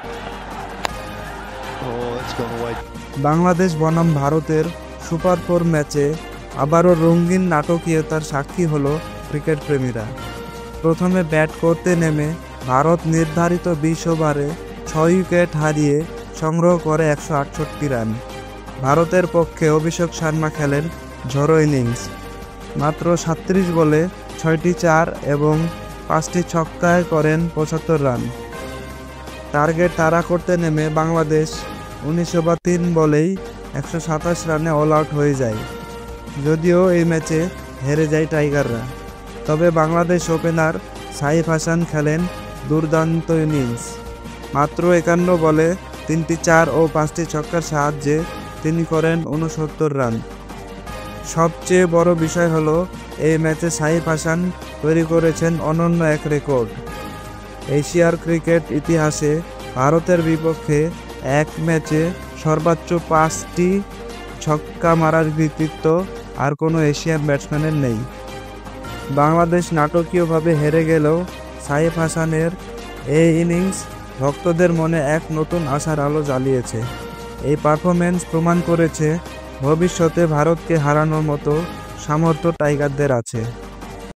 Oh, it's gone away. Bangladesh বনাম ভারতের super 4 ম্যাচে আবারও রঙিন নাটকীয়তার সাক্ষী হলো ক্রিকেট প্রেমীরা। প্রথমে ব্যাট করতে নেমে ভারত নির্ধারিত 20 ওভারে 6 উইকেট হারিয়ে সংগ্রহ করে 168 রান। ভারতের পক্ষে অভিষেক শর্মা খেলেন ঝড়ো ইনিংস। মাত্র 37 বলে 6টি 4 এবং 5টি ছক্কায় করেন 75 রান। টার্গেট তাড়া করতে নেমে বাংলাদেশ 19 ওভার 3 বলেই 127 রানে অল আউট হয়ে যায়। যদিও এই ম্যাচে হেরে যায় টাইগাররা, তবে বাংলাদেশ ওপেনার সাইফ হাসান খেলেন দুর্দান্ত ইনিংস। মাত্র 51 বলে 3টি 4 ও 5টি ছক্কার সাহায্যে তিনি করেন 69 রান। সবচেয়ে বড় বিষয় হলো এই ম্যাচে সাইফ হাসান তৈরি করেছেন অনন্য এক রেকর্ড। এশিয়ার ক্রিকেট ইতিহাসে ভারতের বিপক্ষে এক ম্যাচে সর্বোচ্চ 5টি ছক্কা মারার কৃতিত্ব আর কোনো এশিয়ান ব্যাটসম্যানের নেই। বাংলাদেশ নাটকীয়ভাবে হেরে গেলেও সাইফ হাসানের এই ইনিংস ভক্তদের মনে এক নতুন আশার আলো জ্বালিয়েছে। এই পারফরম্যান্স প্রমাণ করেছে ভবিষ্যতে ভারতকে হারানোর মতো সামর্থ্য টাইগারদের আছে।